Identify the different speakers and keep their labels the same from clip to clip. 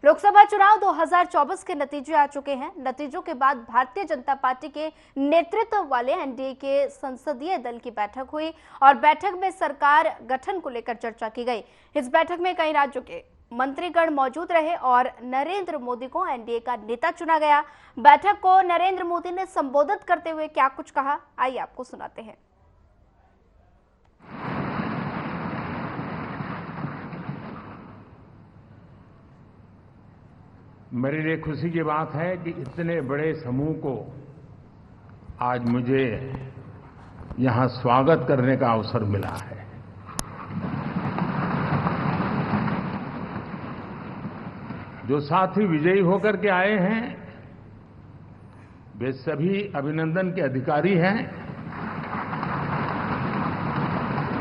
Speaker 1: लोकसभा चुनाव 2024 के नतीजे आ चुके हैं। नतीजों के बाद भारतीय जनता पार्टी के नेतृत्व वाले एनडीए के संसदीय दल की बैठक हुई और बैठक में सरकार गठन को लेकर चर्चा की गई। इस बैठक में कई राज्यों के मंत्रीगण मौजूद रहे और नरेंद्र मोदी को एनडीए का नेता चुना गया। बैठक को नरेंद्र मोदी ने संबोधित करते हुए क्या कुछ कहा, आइए आपको सुनाते हैं।
Speaker 2: मेरे लिए खुशी की बात है कि इतने बड़े समूह को आज मुझे यहां स्वागत करने का अवसर मिला है। जो साथी विजयी होकर के आए हैं वे सभी अभिनंदन के अधिकारी हैं,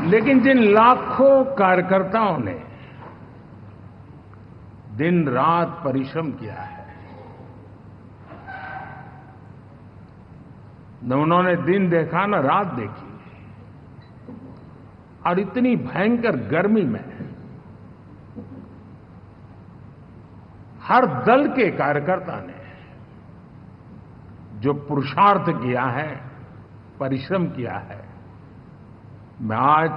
Speaker 2: लेकिन जिन लाखों कार्यकर्ताओं ने दिन रात परिश्रम किया है, न उन्होंने दिन देखा न रात देखी, और इतनी भयंकर गर्मी में हर दल के कार्यकर्ता ने जो पुरुषार्थ किया है, परिश्रम किया है, मैं आज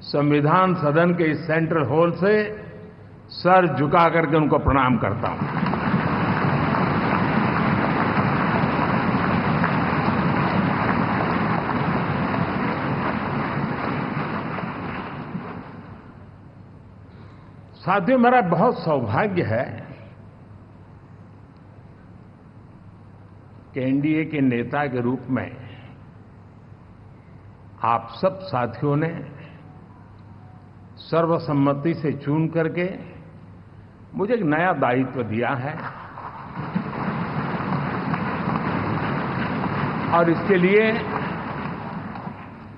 Speaker 2: संविधान सदन के इस सेंट्रल हॉल से सर झुका करके उनको प्रणाम करता हूं। साथियों, मेरा बहुत सौभाग्य है कि एनडीए के नेता के रूप में आप सब साथियों ने सर्वसम्मति से चुन करके मुझे एक नया दायित्व दिया है और इसके लिए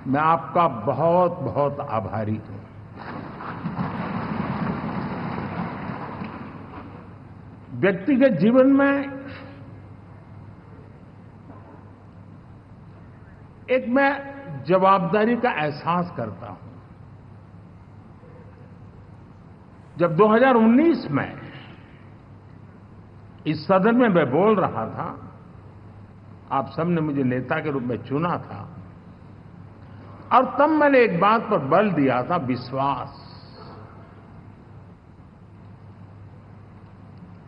Speaker 2: मैं आपका बहुत बहुत आभारी हूं। व्यक्तिगत जीवन में एक मैं जवाबदारी का एहसास करता हूं। जब 2019 में इस सदन में मैं बोल रहा था, आप सबने मुझे नेता के रूप में चुना था और तब मैंने एक बात पर बल दिया था, विश्वास।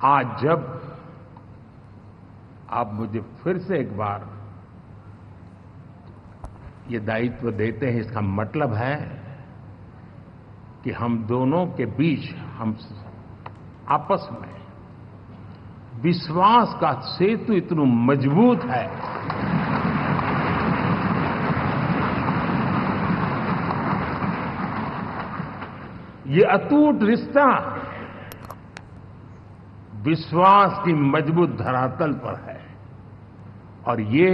Speaker 2: आज जब आप मुझे फिर से एक बार ये दायित्व देते हैं, इसका मतलब है कि हम दोनों के बीच, हम आपस में विश्वास का सेतु इतना मजबूत है ये अटूट रिश्ता विश्वास की मजबूत धरातल पर है और ये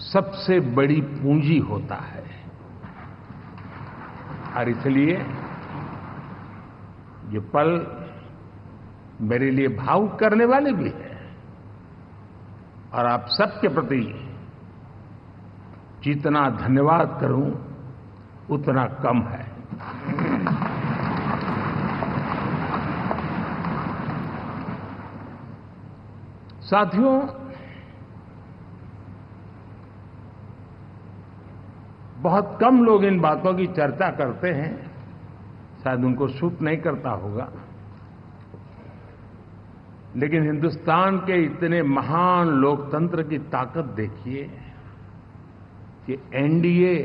Speaker 2: सबसे बड़ी पूंजी होता है। और इसलिए ये पल मेरे लिए भावुक करने वाले भी है और आप सबके प्रति जितना धन्यवाद करूं उतना कम है। साथियों, बहुत कम लोग इन बातों की चर्चा करते हैं, शायद उनको सूट नहीं करता होगा, लेकिन हिंदुस्तान के इतने महान लोकतंत्र की ताकत देखिए कि एनडीए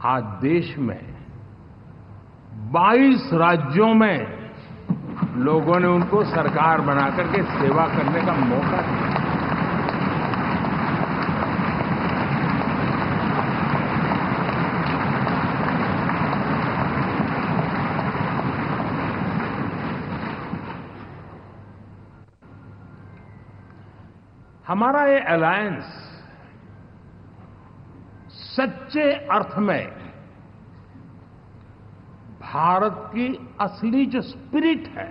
Speaker 2: आज देश में 22 राज्यों में लोगों ने उनको सरकार बना करके सेवा करने का मौका दिया। हमारा ये अलायंस सच्चे अर्थ में भारत की असली जो स्पिरिट है,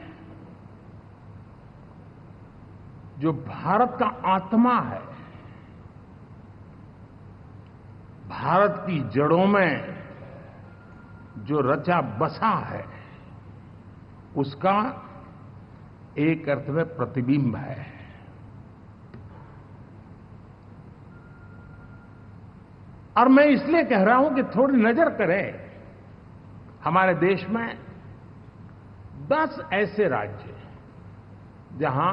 Speaker 2: जो भारत का आत्मा है, भारत की जड़ों में जो रचा बसा है, उसका एक अर्थ में प्रतिबिंब है। और मैं इसलिए कह रहा हूं कि थोड़ी नजर करें, हमारे देश में 10 ऐसे राज्य जहां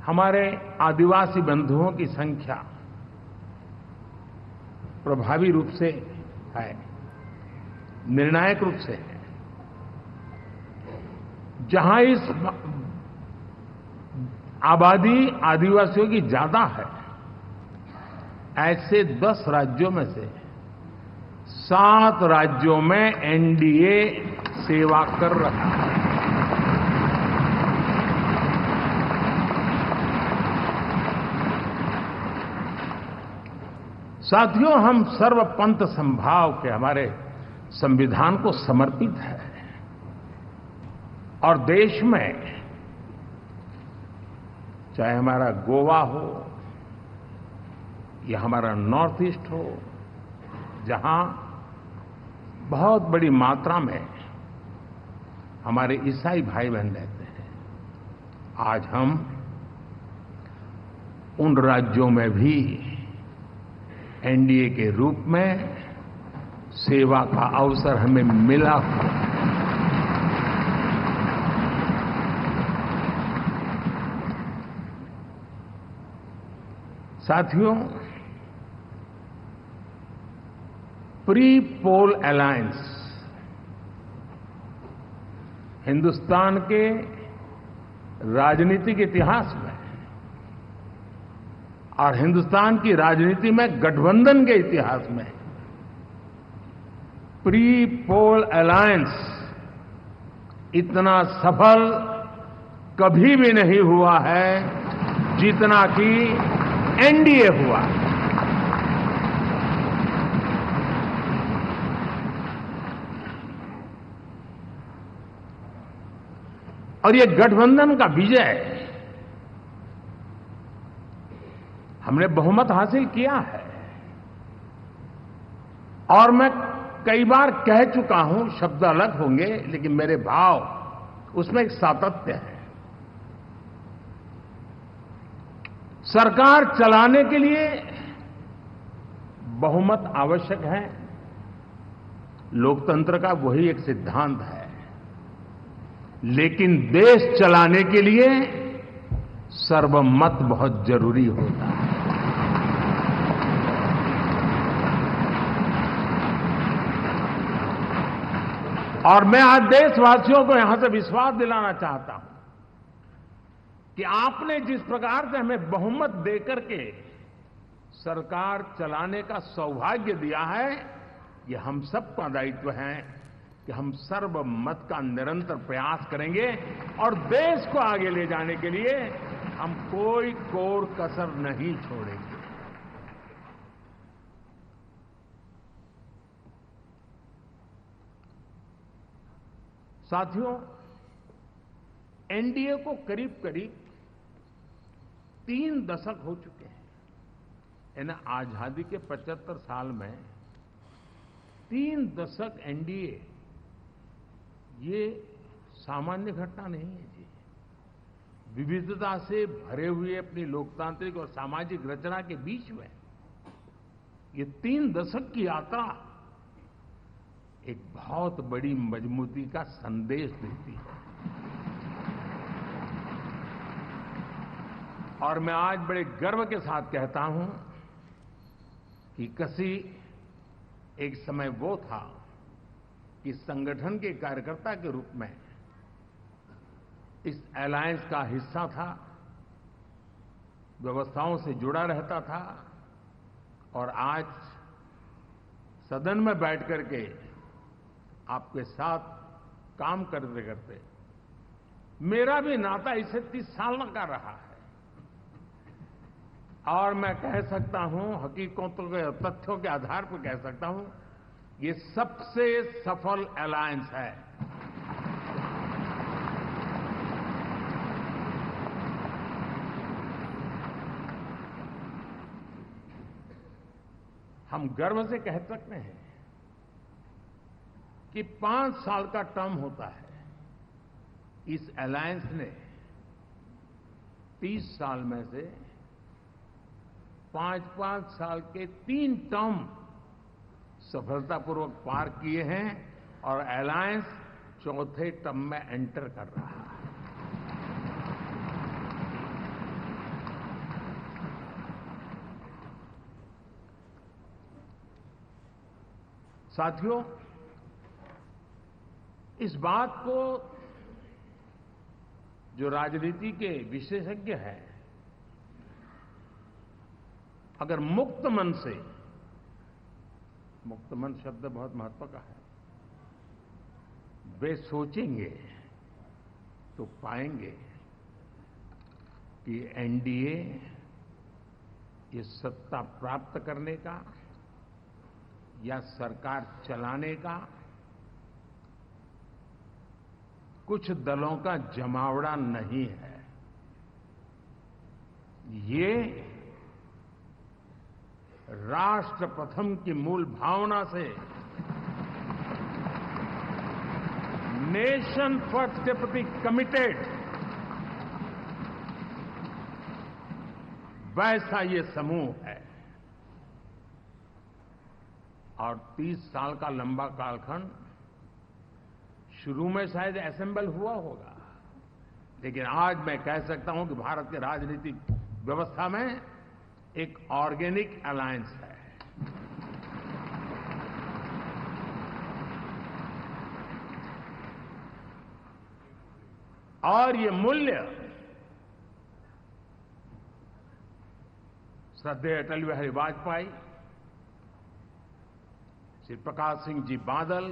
Speaker 2: हमारे आदिवासी बंधुओं की संख्या प्रभावी रूप से है, निर्णायक रूप से है, जहां इस आबादी आदिवासियों की ज्यादा है, ऐसे 10 राज्यों में से 7 राज्यों में एनडीए सेवा कर रहा है। साथियों, हम सर्वपंथ संभाव के हमारे संविधान को समर्पित है और देश में चाहे हमारा गोवा हो या हमारा नॉर्थ ईस्ट हो, जहां बहुत बड़ी मात्रा में हमारे ईसाई भाई बहन रहते हैं, आज हम उन राज्यों में भी एनडीए के रूप में सेवा का अवसर हमें मिला। साथियों, प्री पोल अलायंस हिंदुस्तान के राजनीतिक इतिहास में और हिंदुस्तान की राजनीति में गठबंधन के इतिहास में प्री पोल अलायंस इतना सफल कभी भी नहीं हुआ है जितना कि एनडीए हुआ। और ये गठबंधन का विजय, हमने बहुमत हासिल किया है और मैं कई बार कह चुका हूं, शब्द अलग होंगे लेकिन मेरे भाव उसमें एक सातत्य है। सरकार चलाने के लिए बहुमत आवश्यक है, लोकतंत्र का वही एक सिद्धांत है, लेकिन देश चलाने के लिए सर्वमत बहुत जरूरी होता है। और मैं आज देशवासियों को यहां से विश्वास दिलाना चाहता हूं कि आपने जिस प्रकार से हमें बहुमत देकर के सरकार चलाने का सौभाग्य दिया है, ये हम सबका दायित्व है कि हम सर्वमत का निरंतर प्रयास करेंगे और देश को आगे ले जाने के लिए हम कोई कोर कसर नहीं छोड़ेंगे। साथियों, एनडीए को करीब करीब 3 दशक हो चुके हैं। यानी आजादी के 75 साल में 3 दशक एनडीए, ये सामान्य घटना नहीं है जी। विविधता से भरे हुए अपनी लोकतांत्रिक और सामाजिक रचना के बीच में ये 3 दशक की यात्रा एक बहुत बड़ी मजबूती का संदेश देती है। और मैं आज बड़े गर्व के साथ कहता हूं कि किसी एक समय वो था कि संगठन के कार्यकर्ता के रूप में इस अलायंस का हिस्सा था, व्यवस्थाओं से जुड़ा रहता था और आज सदन में बैठ करके आपके साथ काम करते करते मेरा भी नाता इससे 30 साल का रहा है और मैं कह सकता हूं, हकीकतों के तथ्यों के आधार पर कह सकता हूं, ये सबसे सफल अलायंस है। हम गर्व से कह सकते हैं कि 5 साल का टर्म होता है। इस अलायंस ने 30 साल में से 5-5 साल के 3 टर्म सफलतापूर्वक पार किए हैं और अलायंस चौथे टर्म में एंटर कर रहा है। साथियों, इस बात को जो राजनीति के विशेषज्ञ हैं, अगर मुक्त मन से, मुक्त मन शब्द बहुत महत्व का है, वे सोचेंगे तो पाएंगे कि एनडीए ये सत्ता प्राप्त करने का या सरकार चलाने का कुछ दलों का जमावड़ा नहीं है। ये राष्ट्र प्रथम की मूल भावना से नेशन फर्स्ट के प्रति कमिटेड वैसा ये समूह है। और 30 साल का लंबा कालखंड शुरू में शायद असेंबल हुआ होगा, लेकिन आज मैं कह सकता हूं कि भारत के राजनीतिक व्यवस्था में एक ऑर्गेनिक अलायंस है। और ये मूल्य श्रद्धेय अटल बिहारी वाजपेयी, श्री प्रकाश सिंह जी बादल,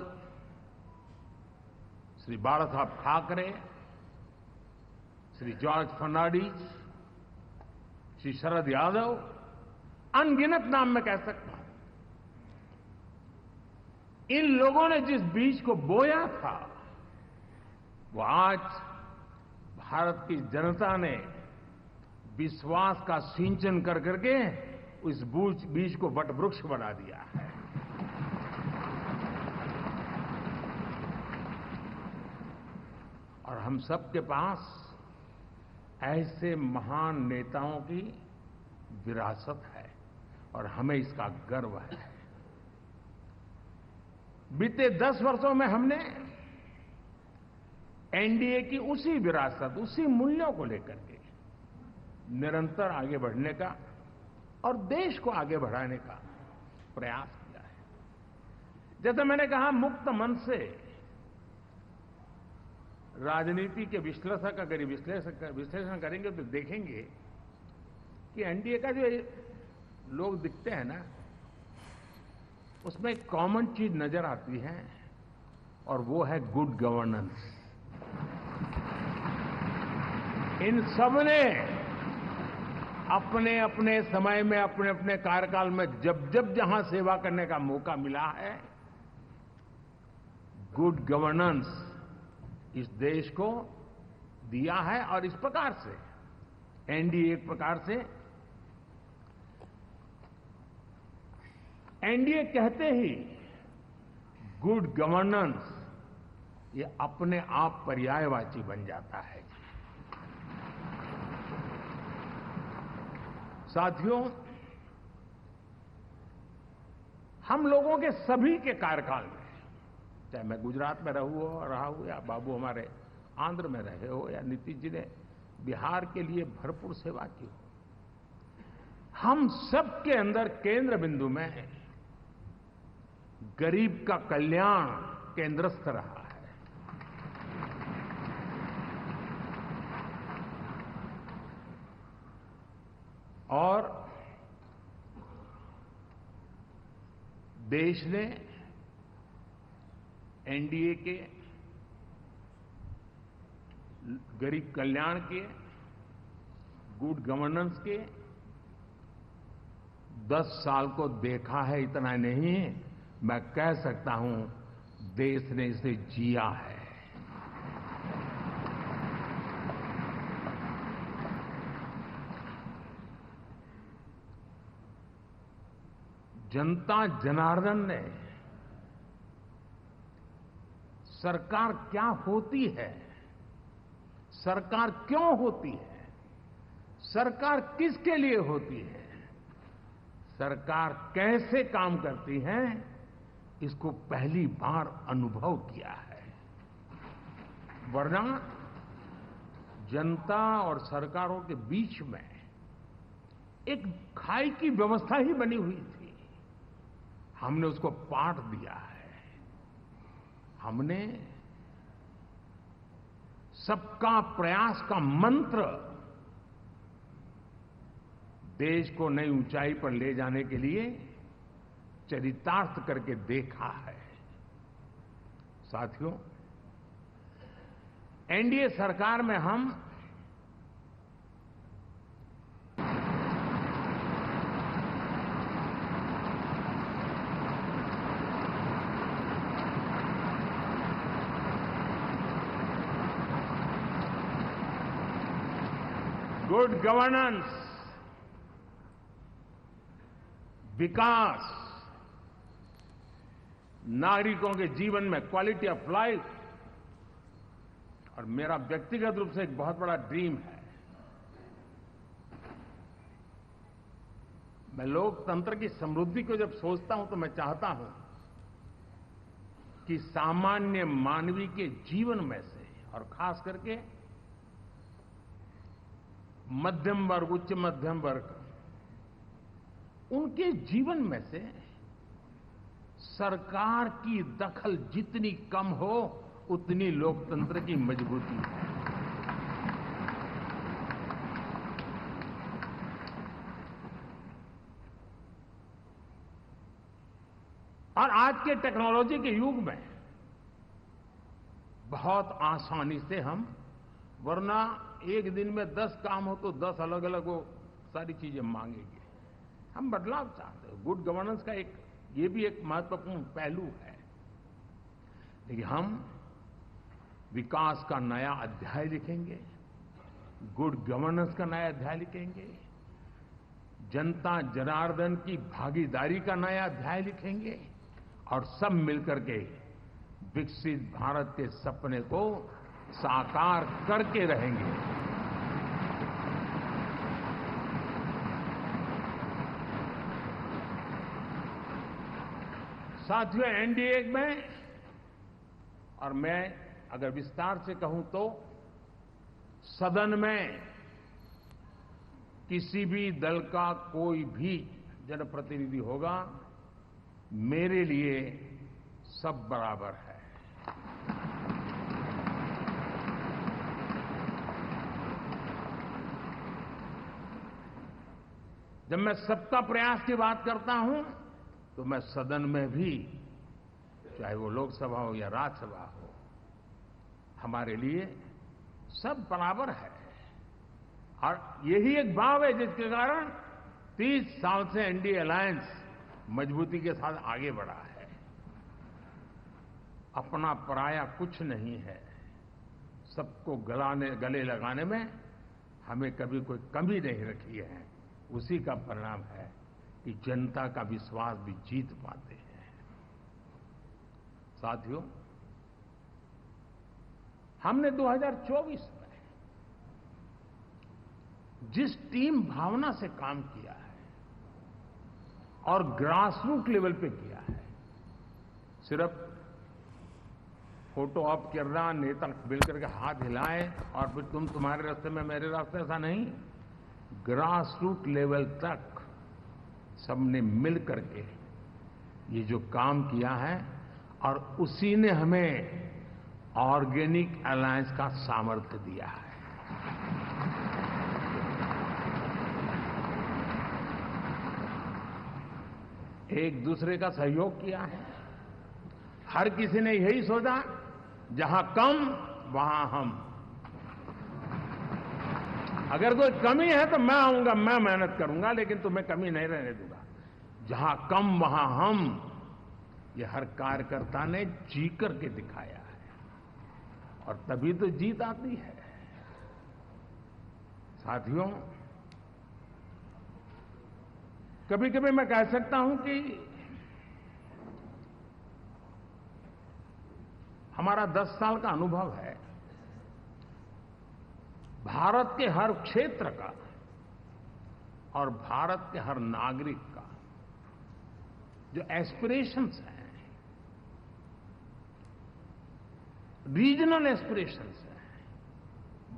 Speaker 2: श्री बाला साहब ठाकरे, श्री जॉर्ज फर्नांडिस, श्री शरद यादव, अनगिनत नाम मैं कह सकता हूं। इन लोगों ने जिस बीज को बोया था, वो आज भारत की जनता ने विश्वास का सिंचन कर करके उस बीज को वटवृक्ष बना दिया है। और हम सबके पास ऐसे महान नेताओं की विरासत है और हमें इसका गर्व है। बीते 10 वर्षों में हमने एनडीए की उसी विरासत, उसी मूल्यों को लेकर के निरंतर आगे बढ़ने का और देश को आगे बढ़ाने का प्रयास किया है। जैसे मैंने कहा, मुक्त मन से राजनीति के विश्लेषक अगर विश्लेषण करेंगे तो देखेंगे कि एनडीए का जो लोग दिखते हैं ना, उसमें एक कॉमन चीज नजर आती है और वो है गुड गवर्नेंस। इन सबने अपने अपने समय में, अपने अपने कार्यकाल में जब जब जहां सेवा करने का मौका मिला है, गुड गवर्नेंस इस देश को दिया है। और इस प्रकार से एनडीए एक प्रकार से, एनडीए कहते ही गुड गवर्नेंस ये अपने आप पर्यायवाची बन जाता है। साथियों, हम लोगों के सभी के कार्यकाल में, चाहे मैं गुजरात में रहा हूं या बाबू हमारे आंध्र में रहे हो या नीतीश जी ने बिहार के लिए भरपूर सेवा की हो, हम सबके अंदर केंद्र बिंदु में गरीब का कल्याण केंद्रस्थ रहा है। और देश ने एनडीए के गरीब कल्याण के, गुड गवर्नेंस के 10 साल को देखा है। इतना नहीं, मैं कह सकता हूं देश ने इसे जिया है। जनता जनार्दन ने सरकार क्या होती है, सरकार क्यों होती है, सरकार किसके लिए होती है, सरकार कैसे काम करती है, इसको पहली बार अनुभव किया है। वरना जनता और सरकारों के बीच में एक खाई की व्यवस्था ही बनी हुई थी। हमने उसको पाठ दिया है। हमने सबका प्रयास का मंत्र देश को नई ऊंचाई पर ले जाने के लिए चरितार्थ करके देखा है। साथियों, एनडीए सरकार में हम गुड गवर्नेंस, विकास, नागरिकों के जीवन में क्वालिटी ऑफ लाइफ, और मेरा व्यक्तिगत रूप से एक बहुत बड़ा ड्रीम है, मैं लोकतंत्र की समृद्धि को जब सोचता हूं तो मैं चाहता हूं कि सामान्य मानवीय के जीवन में से, और खास करके मध्यम वर्ग, उच्च मध्यम वर्ग, उनके जीवन में से सरकार की दखल जितनी कम हो उतनी लोकतंत्र की मजबूती है। और आज के टेक्नोलॉजी के युग में बहुत आसानी से हम, वरना एक दिन में 10 काम हो तो 10 अलग अलग वो सारी चीजें मांगेंगे। हम बदलाव चाहते हैं। गुड गवर्नेंस का ये भी एक महत्वपूर्ण पहलू है। लेकिन हम विकास का नया अध्याय लिखेंगे, गुड गवर्नेंस का नया अध्याय लिखेंगे, जनता जनार्दन की भागीदारी का नया अध्याय लिखेंगे, और सब मिलकर के विकसित भारत के सपने को साकार करके रहेंगे। साथियों, एनडीए में, और मैं अगर विस्तार से कहूं तो सदन में किसी भी दल का कोई भी जनप्रतिनिधि होगा, मेरे लिए सब बराबर है। जब मैं सबका प्रयास की बात करता हूं तो मैं सदन में भी, चाहे वो लोकसभा हो या राज्यसभा हो, हमारे लिए सब बराबर है। और यही एक भाव है जिसके कारण 30 साल से एनडीए अलायंस मजबूती के साथ आगे बढ़ा है। अपना पराया कुछ नहीं है। सबको गले लगाने में हमें कभी कोई कमी नहीं रखी है। उसी का परिणाम है कि जनता का विश्वास भी जीत पाते हैं। साथियों, हमने 2024 में जिस टीम भावना से काम किया है और ग्रासरूट लेवल पे किया है, सिर्फ फोटो ऑप करना, नेता मिलकर के हाथ हिलाएं और फिर तुम्हारे रास्ते में मेरे रास्ते, ऐसा नहीं। ग्रासरूट लेवल तक सबने मिल करके ये जो काम किया है, और उसी ने हमें ऑर्गेनिक अलायंस का सामर्थ्य दिया है। एक दूसरे का सहयोग किया है। हर किसी ने यही सोचा, जहां कम वहां हम। अगर कोई कमी है तो मैं आऊंगा, मैं मेहनत करूंगा, लेकिन तुम्हें कमी नहीं रहने दूंगा। जहां कम वहां हम, ये हर कार्यकर्ता ने जी करके दिखाया है, और तभी तो जीत आती है। साथियों, कभी कभी मैं कह सकता हूं कि हमारा 10 साल का अनुभव है, भारत के हर क्षेत्र का और भारत के हर नागरिक का जो एस्पिरेशंस हैं, रीजनल एस्पिरेशंस हैं,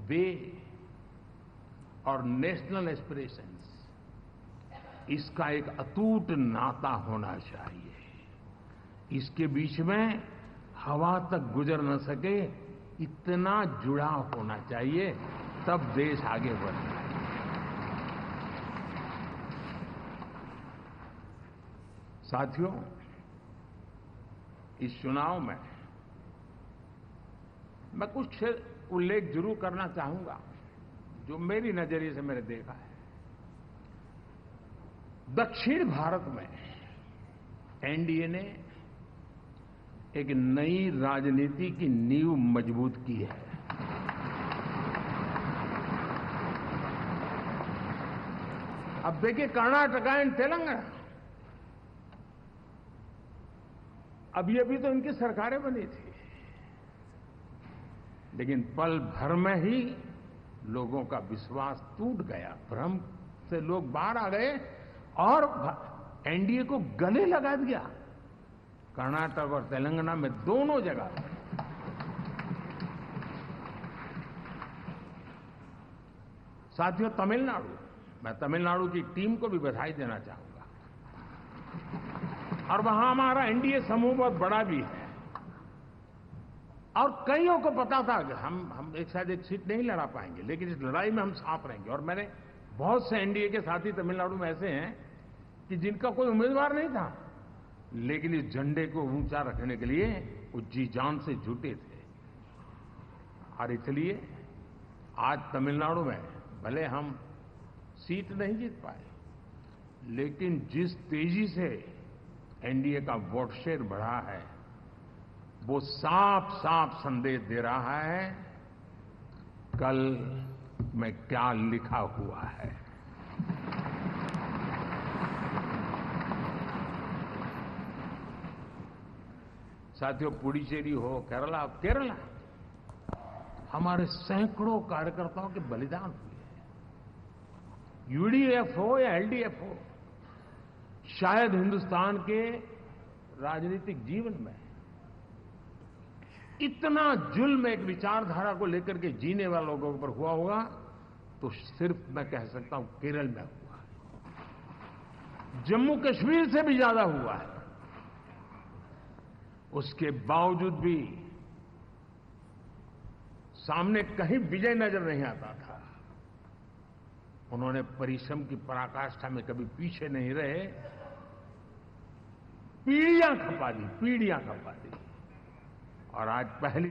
Speaker 2: वे और नेशनल एस्पिरेशंस, इसका एक अटूट नाता होना चाहिए। इसके बीच में हवा तक गुजर न सके, इतना जुड़ाव होना चाहिए, तब देश आगे बढ़ता है। साथियों, इस चुनाव में मैं कुछ उल्लेख जरूर करना चाहूंगा जो मेरी नजरिए से मैंने देखा है। दक्षिण भारत में एनडीए ने एक नई राजनीति की नींव मजबूत की है। अब देखिए, कर्नाटक एंड तेलंगाना, अब ये भी तो इनकी सरकारें बनी थी, लेकिन पल भर में ही लोगों का विश्वास टूट गया, भ्रम से लोग बाहर आ गए और एनडीए को गले लगा दिया। कर्नाटक और तेलंगाना में दोनों जगह। साथियों, तमिलनाडु, मैं तमिलनाडु की टीम को भी बधाई देना चाहूंगा, और वहां हमारा एनडीए समूह बहुत बड़ा भी है, और कईयों को पता था कि हम एक साथ एक सीट नहीं लड़ा पाएंगे, लेकिन इस लड़ाई में हम साथ रहेंगे। और मैंने बहुत से एनडीए के साथी तमिलनाडु में ऐसे हैं कि जिनका कोई उम्मीदवार नहीं था, लेकिन इस झंडे को ऊंचा रखने के लिए वो जी जान से जुटे थे। और इसलिए आज तमिलनाडु में भले हम सीट नहीं जीत पाए, लेकिन जिस तेजी से एनडीए का वोट शेयर बढ़ा है, वो साफ साफ संदेश दे रहा है कल में क्या लिखा हुआ है। साथियों, पुडुचेरी हो, केरला, हमारे सैकड़ों कार्यकर्ताओं के बलिदान हुए हैं। यूडीएफ हो या एलडीएफ हो, शायद हिंदुस्तान के राजनीतिक जीवन में इतना जुल्म एक विचारधारा को लेकर के जीने वाले लोगों पर हुआ होगा तो सिर्फ मैं कह सकता हूं केरल में हुआ है। जम्मू कश्मीर से भी ज्यादा हुआ है। उसके बावजूद भी सामने कहीं विजय नजर नहीं आता था। उन्होंने परिश्रम की पराकाष्ठा में कभी पीछे नहीं रहे, पीढ़ियां खपा दी, और आज पहली